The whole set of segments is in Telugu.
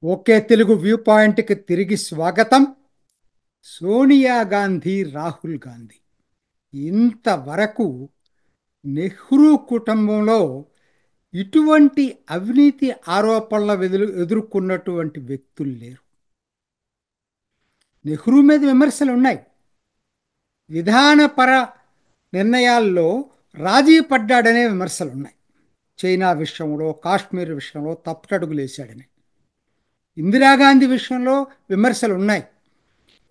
ఓకే తెలుగు వ్యూ పాయింట్కి తిరిగి స్వాగతం. సోనియా గాంధీ, రాహుల్ గాంధీ ఇంతవరకు నెహ్రూ కుటుంబంలో ఇటువంటి అవినీతి ఆరోపణల ఎదుర్కొన్నటువంటి వ్యక్తులు లేరు. నెహ్రూ మీద విమర్శలు ఉన్నాయి. విధానపర నిర్ణయాల్లో రాజీ పడ్డాడనే విమర్శలు ఉన్నాయి. చైనా విషయంలో, కాశ్మీర్ విషయంలో తప్పటడుగులేశాడని. ఇందిరాగాంధీ విషయంలో విమర్శలు ఉన్నాయి.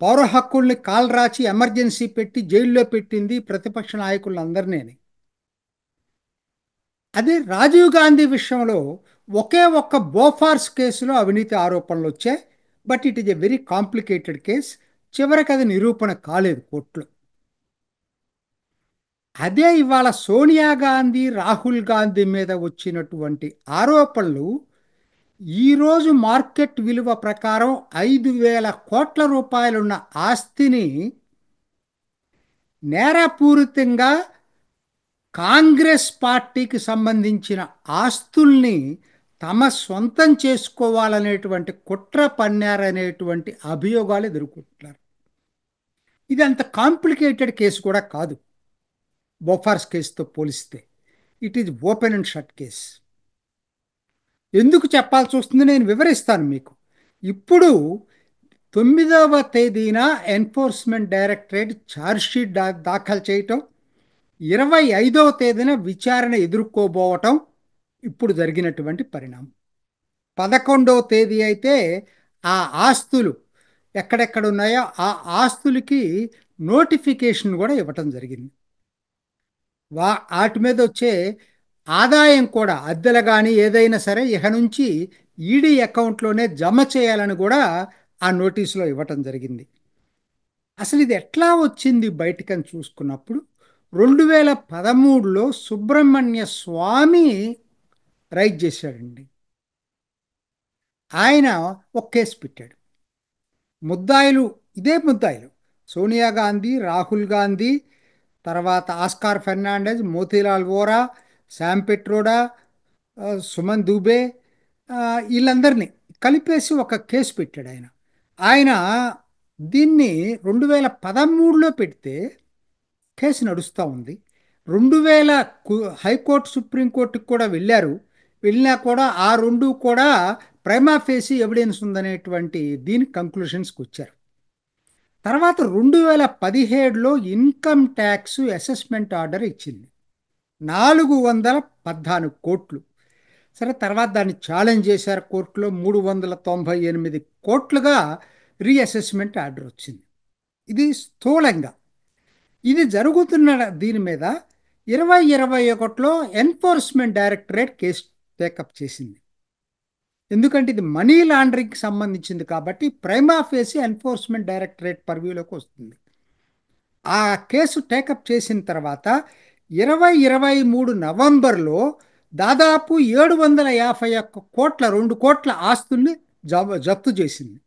పౌర హక్కుల్ని కాలరాచి ఎమర్జెన్సీ పెట్టి జైల్లో పెట్టింది ప్రతిపక్ష నాయకులందరినీ. అదే రాజీవ్ గాంధీ విషయంలో ఒకే ఒక్క బోఫార్స్ కేసులో అవినీతి ఆరోపణలు వచ్చాయి. But it is a very complicated case. చివరికి అది నిరూపణ కాలేదు కోర్టులో. అదే ఇవాళ సోనియా గాంధీ, రాహుల్ గాంధీ మీద వచ్చినటువంటి ఆరోపణలు ఈరోజు మార్కెట్ విలువ ప్రకారం 5,000 కోట్ల రూపాయలున్న ఆస్తిని నేరపూరితంగా కాంగ్రెస్ పార్టీకి సంబంధించిన ఆస్తుల్ని తమ సొంతం చేసుకోవాలనేటువంటి కుట్ర పన్నారనేటువంటి అభియోగాలు ఎదుర్కొంటున్నారు. ఇది అంత కాంప్లికేటెడ్ కేసు కూడా కాదు. బొఫార్స్ కేసుతో పోలిస్తే it is open and shut case. ఎందుకు చెప్పాల్సి వస్తుంది నేను వివరిస్తాను మీకు. ఇప్పుడు 9వ తేదీన ఎన్ఫోర్స్మెంట్ డైరెక్టరేట్ ఛార్జ్షీట్ దాఖలు చేయటం, 25వ తేదీన విచారణ ఎదుర్కోబోవటం ఇప్పుడు జరిగినటువంటి పరిణామం. 11వ తేదీ అయితే ఆ ఆస్తులు ఎక్కడెక్కడ ఉన్నాయో ఆ ఆస్తులకి నోటిఫికేషన్ కూడా ఇవ్వటం జరిగింది. వాటి మీద వచ్చే ఆదాయం కూడా అద్దెలు కానీ ఏదైనా సరే ఇక నుంచి ఈడీ అకౌంట్లోనే జమ చేయాలని కూడా ఆ నోటీసులో ఇవ్వటం జరిగింది. అసలు ఇది ఎట్లా వచ్చింది బయటకని చూసుకున్నప్పుడు 2013లో సుబ్రహ్మణ్య స్వామి రైట్ చేశాడండి. ఆయన ఒక కేసు పెట్టాడు. ముద్దాయిలు ఇదే ముద్దాయిలు సోనియా గాంధీ, రాహుల్ గాంధీ, తర్వాత ఆస్కార్ ఫెర్నాండెజ్, మోతీలాల్ వోరా, శామ్ పెట్రోడా, సుమన్ దూబే, వీళ్ళందరినీ కలిపేసి ఒక కేసు పెట్టాడు ఆయన. ఆయన దీన్ని 2013లో పెడితే కేసు నడుస్తూ ఉంది. 2000 హైకోర్టు, సుప్రీంకోర్టుకు కూడా వెళ్ళారు. వెళ్ళినా కూడా ఆ రెండు కూడా ప్రైమా ఫేసి ఎవిడెన్స్ ఉందనేటువంటి దీని కంక్లూషన్స్కి వచ్చారు. తర్వాత 2017లో ఇన్కమ్ ట్యాక్స్ అసెస్మెంట్ ఆర్డర్ ఇచ్చింది 414 కోట్లు. సరే, తర్వాత దాన్ని ఛాలెంజ్ చేశారు కోర్టులో. 398 కోట్లుగా రీఅసెస్మెంట్ ఆర్డర్ వచ్చింది. ఇది స్థూలంగా ఇది జరుగుతున్న దీని మీద 2021లో ఎన్ఫోర్స్మెంట్ డైరెక్టరేట్ కేసు టేకప్ చేసింది. ఎందుకంటే ఇది మనీ లాండరింగ్కి సంబంధించింది కాబట్టి ప్రైమా ఫేసి ఎన్ఫోర్స్మెంట్ డైరెక్టరేట్ పర్వ్యూలోకి వస్తుంది. ఆ కేసు టేకప్ చేసిన తర్వాత 2023 నవంబర్లో దాదాపు 751 కోట్ల 2 కోట్ల ఆస్తుల్ని జప్తు చేసింది.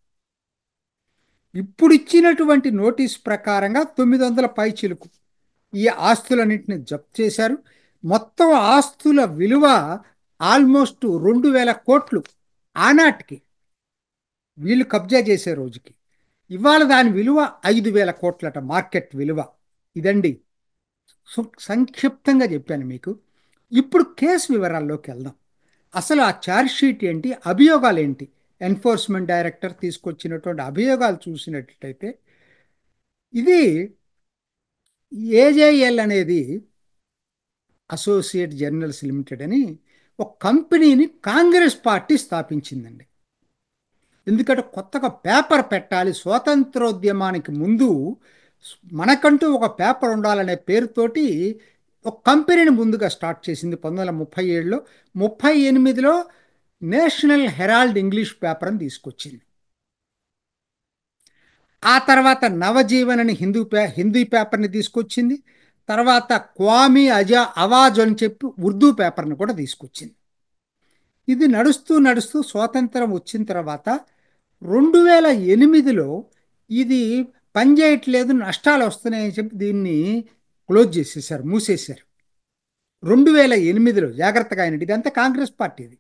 ఇప్పుడు ఇచ్చినటువంటి నోటీస్ ప్రకారంగా 900 పైచిలుకు ఈ ఆస్తులన్నింటిని జప్తు చేశారు. మొత్తం ఆస్తుల విలువ ఆల్మోస్ట్ 2,000 కోట్లు ఆనాటికి వీళ్ళు కబ్జా చేసే రోజుకి. ఇవాళ దాని విలువ 5,000 కోట్లట, మార్కెట్ విలువ. ఇదండి సంక్షిప్తంగా చెప్పాను మీకు. ఇప్పుడు కేసు వివరాల్లోకి వెళ్దాం. అసలు ఆ ఛార్జ్ షీట్ ఏంటి, అభియోగాలు ఏంటి? ఎన్ఫోర్స్మెంట్ డైరెక్టర్ తీసుకొచ్చినటువంటి అభియోగాలు చూసినట్లయితే ఇది ఏజేఎల్ అనేది అసోసియేట్ జర్నల్స్ లిమిటెడ్ అని ఒక కంపెనీని కాంగ్రెస్ పార్టీ స్థాపించిందండి. ఎందుకంటే కొత్తగా పేపర్ పెట్టాలి, స్వాతంత్రోద్యమానికి ముందు మనకంటూ ఒక పేపర్ ఉండాలనే పేరుతోటి ఒక కంపెనీని ముందుగా స్టార్ట్ చేసింది 1937లో. 38లో నేషనల్ హెరాల్డ్ ఇంగ్లీష్ పేపర్ అని తీసుకొచ్చింది. ఆ తర్వాత నవజీవన్ అని హిందీ పేపర్ని తీసుకొచ్చింది. తర్వాత క్వామీ అవాజ్ అని చెప్పి ఉర్దూ పేపర్ని కూడా తీసుకొచ్చింది. ఇది నడుస్తూ నడుస్తూ స్వాతంత్రం వచ్చిన తర్వాత 2008లో ఇది పనిచేయట్లేదు, నష్టాలు వస్తున్నాయని చెప్పి దీన్ని క్లోజ్ చేసేసారు, మూసేశారు. 2008లో జాగ్రత్తగా అయినట్టు ఇదంతా కాంగ్రెస్ పార్టీది.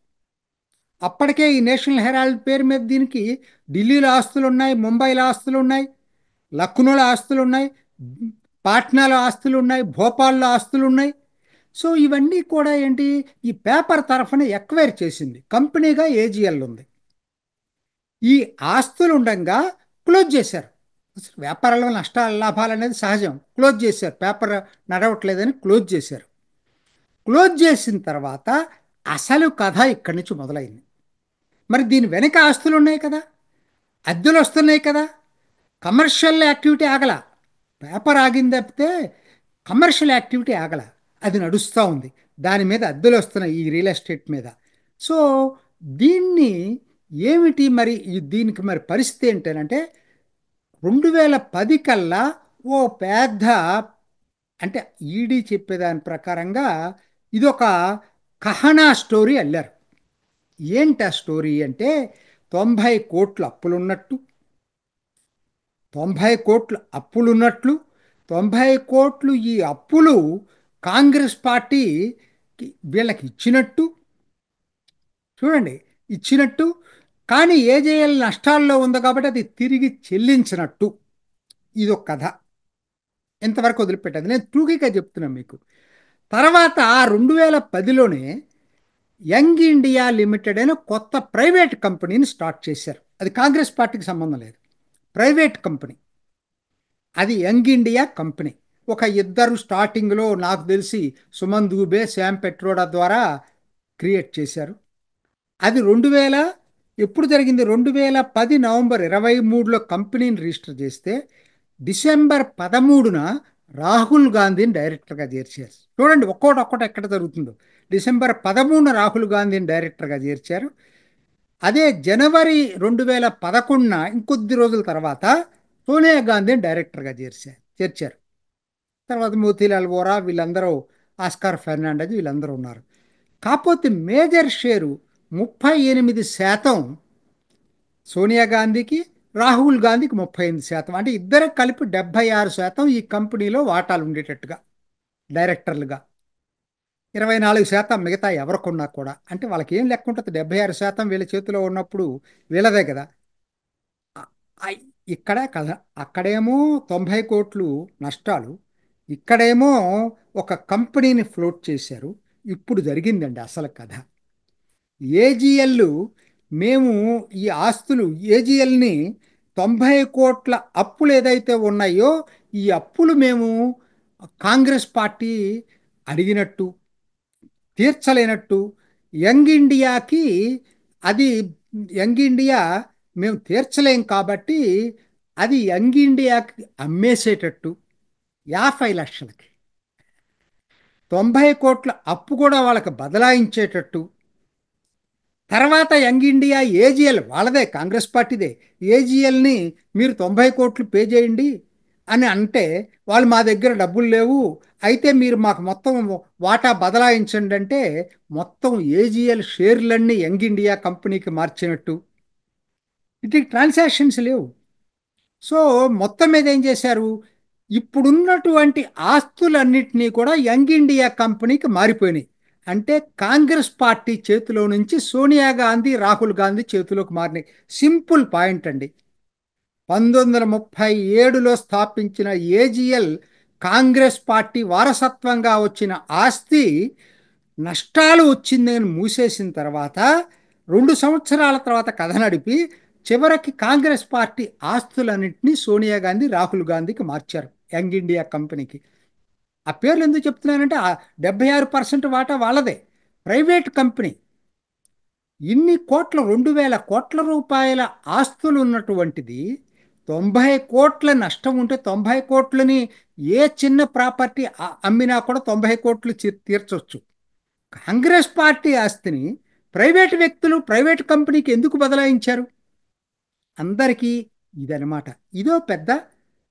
అప్పటికే ఈ నేషనల్ హెరాల్డ్ పేరు మీద దీనికి ఢిల్లీలో ఆస్తులు ఉన్నాయి, ముంబైలో ఆస్తులు ఉన్నాయి, లక్నోలో ఆస్తులు ఉన్నాయి, పాట్నాలో ఆస్తులు ఉన్నాయి, భోపాల్లో ఆస్తులు ఉన్నాయి. సో ఇవన్నీ కూడా ఏంటి, ఈ పేపర్ తరఫున ఎక్వైర్ చేసింది కంపెనీగా ఏజీఎల్ ఉంది. ఈ ఆస్తులు ఉండగా క్లోజ్ చేశారు. అసలు వ్యాపారాల వల్ల నష్టాలు లాభాలు అనేది సహజం. క్లోజ్ చేశారు, పేపర్ నడవట్లేదని క్లోజ్ చేశారు. క్లోజ్ చేసిన తర్వాత అసలు కథ ఇక్కడి నుంచి మొదలైంది. మరి దీని వెనక ఆస్తులు ఉన్నాయి కదా, అద్దెలు వస్తున్నాయి కదా, కమర్షియల్ యాక్టివిటీ ఆగల. పేపర్ ఆగింది తప్పితే కమర్షియల్ యాక్టివిటీ ఆగల, అది నడుస్తూ ఉంది. దాని మీద అద్దెలు వస్తున్నాయి ఈ రియల్ ఎస్టేట్ మీద. సో దీన్ని ఏమిటి మరి దీనికి మరి పరిస్థితి ఏంటంటే 2010 కల్లా ఓ పెద్ద, అంటే ఈడీ చెప్పేదాని ప్రకారంగా ఇదొక కహనా స్టోరీ అల్లారు. ఏంటి ఆ స్టోరీ అంటే 90 కోట్ల అప్పులున్నట్టు, 90 కోట్ల అప్పులున్నట్లు, 90 కోట్లు ఈ అప్పులు కాంగ్రెస్ పార్టీ వీళ్ళకి ఇచ్చినట్టు, చూడండి, ఇచ్చినట్టు. కానీ ఏజేఎల్ నష్టాల్లో ఉంది కాబట్టి అది తిరిగి చెల్లించినట్టు. ఇదొక కథ. ఇంతవరకు వదిలిపెట్టదు, నేను టూకీగా చెప్తున్నాను మీకు. తర్వాత 2010లోనే యంగ్ ఇండియా లిమిటెడ్ అని కొత్త ప్రైవేట్ కంపెనీని స్టార్ట్ చేశారు. అది కాంగ్రెస్ పార్టీకి సంబంధం లేదు, ప్రైవేట్ కంపెనీ. అది యంగ్ ఇండియా కంపెనీ. ఒక ఇద్దరు స్టార్టింగ్లో నాకు తెలిసి సుమన్ దూబే, శ్యామ్ పెట్రోడా ద్వారా క్రియేట్ చేశారు. అది 2000 ఎప్పుడు జరిగింది, 2010 నవంబర్ 23లో కంపెనీని రిజిస్టర్ చేస్తే డిసెంబర్ 13న రాహుల్ గాంధీని డైరెక్టర్గా చేర్చారు. చూడండి ఒక్కోటి ఒక్కటి ఎక్కడ జరుగుతుందో. డిసెంబర్ 13న రాహుల్ గాంధీని డైరెక్టర్గా చేర్చారు. అదే జనవరి 2011న ఇంకొద్ది రోజుల తర్వాత సోనియా గాంధీని డైరెక్టర్గా చేర్చారు. తర్వాత మోతీలాల్ వోరా వీళ్ళందరూ, ఆస్కార్ ఫెర్నాండెజ్ వీళ్ళందరూ ఉన్నారు. కాకపోతే మేజర్ షేరు 38% సోనియా గాంధీకి, రాహుల్ గాంధీకి 38%, అంటే ఇద్దరు కలిపి 76% ఈ కంపెనీలో వాటాలు ఉండేటట్టుగా డైరెక్టర్లుగా. 24% మిగతా ఎవరికున్నా కూడా, అంటే వాళ్ళకి ఏం లెక్క ఉంటుంది, 76% వీళ్ళ చేతిలో ఉన్నప్పుడు వీళ్ళదే కదా. ఆ- ఆ- ఇక్కడే కదా, అక్కడేమో 90 కోట్లు నష్టాలు, ఇక్కడేమో ఒక కంపెనీని ఫ్లోట్ చేశారు. ఇప్పుడు జరిగిందండి అసలు కథ. ఏజీఎల్, మేము ఈ ఆస్తులు ఏజీఎల్ని 90 కోట్ల అప్పులు ఏదైతే ఉన్నాయో ఈ అప్పులు మేము కాంగ్రెస్ పార్టీ అడిగినట్టు తీర్చలేనట్టు, యంగ్ ఇండియాకి అది, యంగ్ ఇండియా మేము తీర్చలేం కాబట్టి అది యంగ్ ఇండియాకి అమ్మేసేటట్టు 50 లక్షలకి, 90 కోట్ల అప్పు కూడా వాళ్ళకి బదలాయించేటట్టు. తర్వాత యంగ్ ఇండియా ఏజీఎల్ వాళ్ళదే, కాంగ్రెస్ పార్టీదే, ఏజీఎల్ని మీరు 90 కోట్లు పే చేయండి అని అంటే వాళ్ళు మా దగ్గర డబ్బులు లేవు, అయితే మీరు మాకు మొత్తం వాటా బదలాయించండి అంటే మొత్తం ఏజీఎల్ షేర్లన్నీ యంగ్ ఇండియా కంపెనీకి మార్చినట్టు. ఇటు ట్రాన్సాక్షన్స్ లేవు. సో మొత్తం మీద ఏం చేశారు, ఇప్పుడున్నటువంటి ఆస్తులన్నింటినీ కూడా యంగ్ ఇండియా కంపెనీకి మారిపోయినాయి. అంటే కాంగ్రెస్ పార్టీ చేతిలో నుంచి సోనియా గాంధీ, రాహుల్ గాంధీ చేతిలోకి మారినాయి. సింపుల్ పాయింట్ అండి. 1937లో స్థాపించిన ఏజీఎల్ కాంగ్రెస్ పార్టీ వారసత్వంగా వచ్చిన ఆస్తి నష్టాలు వచ్చిందని మూసేసిన తర్వాత 2 సంవత్సరాల తర్వాత కథ నడిపి చివరికి కాంగ్రెస్ పార్టీ ఆస్తులన్నింటినీ సోనియా గాంధీ, రాహుల్ గాంధీకి మార్చారు, యంగ్ ఇండియా కంపెనీకి. ఆ పేర్లు ఎందుకు చెప్తున్నానంటే 76% వాటా వాళ్ళదే, ప్రైవేట్ కంపెనీ. ఇన్ని కోట్ల, 2000 కోట్ల రూపాయల ఆస్తులు ఉన్నటువంటిది 90 కోట్ల నష్టం ఉంటే 90 కోట్లని ఏ చిన్న ప్రాపర్టీ అమ్మినా కూడా 90 కోట్లు తీర్చొచ్చు. కాంగ్రెస్ పార్టీ ఆస్తిని ప్రైవేట్ వ్యక్తులు, ప్రైవేట్ కంపెనీకి ఎందుకు బదలాయించారు? అందరికీ ఇదనమాట. ఇదో పెద్ద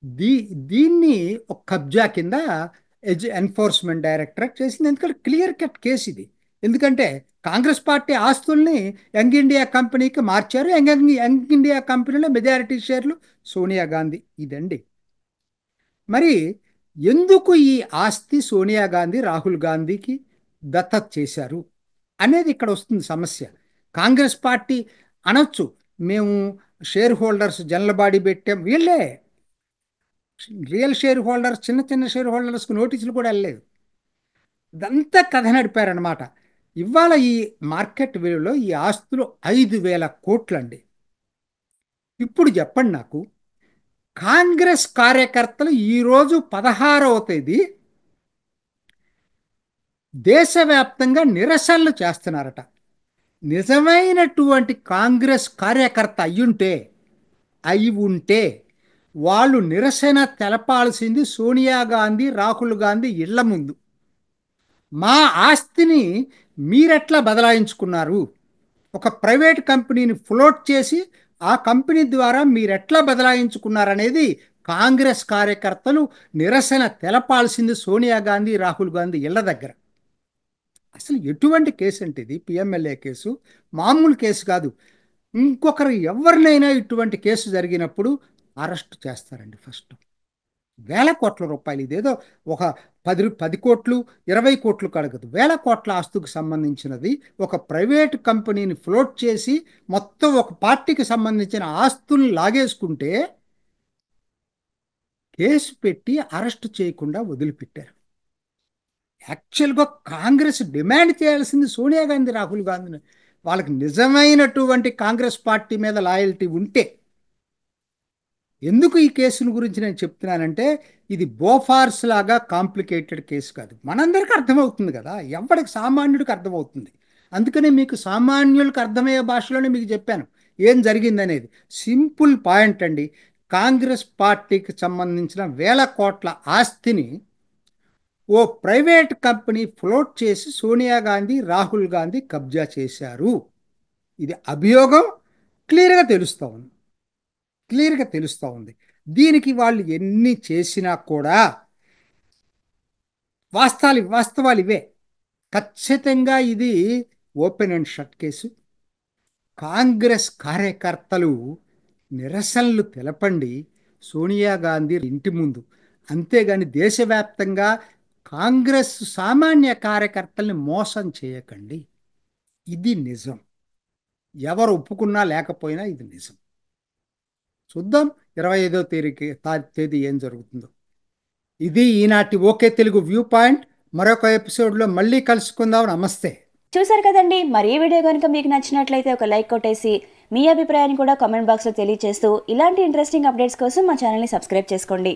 దీ దీన్ని ఒక కబ్జా కింద ఎన్ఫోర్స్మెంట్ డైరెక్టరేట్ చేసింది. ఎందుకంటే క్లియర్ కట్ కేసు ఇది. ఎందుకంటే కాంగ్రెస్ పార్టీ ఆస్తుల్ని యంగ్ ఇండియా కంపెనీకి మార్చారు. యంగ్ ఇండియా కంపెనీలో మెజారిటీ షేర్లు సోనియా గాంధీ. ఇదండి. మరి ఎందుకు ఈ ఆస్తి సోనియా గాంధీ, రాహుల్ గాంధీకి దత్తత చేశారు అనేది ఇక్కడ వస్తుంది సమస్య. కాంగ్రెస్ పార్టీ అనొచ్చు, మేము షేర్ హోల్డర్స్ జనరల్ బాడీ పెట్టాం. వీళ్ళే రియల్ షేర్ హోల్డర్స్, చిన్న చిన్న షేర్ హోల్డర్స్కి నోటీసులు కూడా వెళ్ళలేదు. ఇదంతా కథ నడిపారనమాట. ఇవాళ ఈ మార్కెట్ విలువలో ఈ ఆస్తులు 5,000 కోట్లండి. ఇప్పుడు చెప్పండి నాకు, కాంగ్రెస్ కార్యకర్తలు ఈరోజు 16వ తేదీ దేశవ్యాప్తంగా నిరసనలు చేస్తున్నారట. నిజమైనటువంటి కాంగ్రెస్ కార్యకర్త అయి ఉంటే వాళ్ళు నిరసన తెలపాల్సింది సోనియా గాంధీ, రాహుల్ గాంధీ ఇళ్ల ముందు. మా ఆస్తిని మీరెట్లా బదలాయించుకున్నారు? ఒక ప్రైవేట్ కంపెనీని ఫ్లోట్ చేసి ఆ కంపెనీ ద్వారా మీరెట్లా బదలాయించుకున్నారనేది కాంగ్రెస్ కార్యకర్తలు నిరసన తెలపాల్సింది సోనియా గాంధీ, రాహుల్ గాంధీ ఇళ్ల దగ్గర. అసలు ఎటువంటి కేసు అంటే ఇది? పిఎంఎల్ఏ కేసు మామూలు కేసు కాదు. ఇంకొకరు ఎవరినైనా ఇటువంటి కేసు జరిగినప్పుడు అరెస్ట్ చేస్తారండి ఫస్ట్. వేల కోట్ల రూపాయలు, ఇదేదో ఒక 10 కోట్లు 20 కోట్లు కడగదు, వేల కోట్ల ఆస్తుకు సంబంధించినది. ఒక ప్రైవేట్ కంపెనీని ఫ్లోట్ చేసి మొత్తం ఒక పార్టీకి సంబంధించిన ఆస్తుల్ని లాగేసుకుంటే కేసు పెట్టి అరెస్ట్ చేయకుండా వదిలిపెట్టారు. యాక్చువల్గా కాంగ్రెస్ డిమాండ్ చేయాల్సింది సోనియా గాంధీ, రాహుల్ గాంధీని. వాళ్ళకి నిజమైనటువంటి కాంగ్రెస్ పార్టీ మీద లాయల్టీ ఉంటే. ఎందుకు ఈ కేసుల గురించి నేను చెప్తున్నానంటే, ఇది బోఫార్స్ లాగా కాంప్లికేటెడ్ కేసు కాదు, మనందరికీ అర్థమవుతుంది కదా, ఎవరికి సామాన్యుడికి అర్థమవుతుంది. అందుకనే మీకు సామాన్యులకు అర్థమయ్యే భాషలోనే మీకు చెప్పాను ఏం జరిగిందనేది. సింపుల్ పాయింట్ అండి. కాంగ్రెస్ పార్టీకి సంబంధించిన వేల కోట్ల ఆస్తిని ఓ ప్రైవేట్ కంపెనీ ఫ్లోట్ చేసి సోనియా గాంధీ, రాహుల్ గాంధీ కబ్జా చేశారు. ఇది అభియోగం క్లియర్గా తెలుస్తూ ఉంది. క్లియర్గా తెలుస్తూ ఉంది. దీనికి వాళ్ళు ఎన్ని చేసినా కూడా వాస్తవాలు ఇవే. ఖచ్చితంగా ఇది open and shut case. Congress కార్యకర్తలు నిరసనలు తెలపండి సోనియా గాంధీ ఇంటి ముందు. అంతేగాని దేశవ్యాప్తంగా కాంగ్రెస్ సామాన్య కార్యకర్తల్ని మోసం చేయకండి. ఇది నిజం. ఎవరు ఒప్పుకున్నా లేకపోయినా ఇది నిజం. చూద్దాం 25వ తేదీ ఏం జరుగుతుందో. ఇది ఈనాటి ఓకే తెలుగు వ్యూ పాయింట్. మరొక ఎపిసోడ్లో మళ్ళీ కలుసుకుందాం. నమస్తే. చూసారు కదండి, మరి ఈ వీడియో కనుక మీకు నచ్చినట్లయితే ఒక లైక్ కొట్టేసి మీ అభిప్రాయాన్ని కూడా కామెంట్ బాక్స్లో తెలియజేస్తూ ఇలాంటి ఇంట్రెస్టింగ్ అప్డేట్స్ కోసం మా ఛానల్ని సబ్స్క్రైబ్ చేసుకోండి.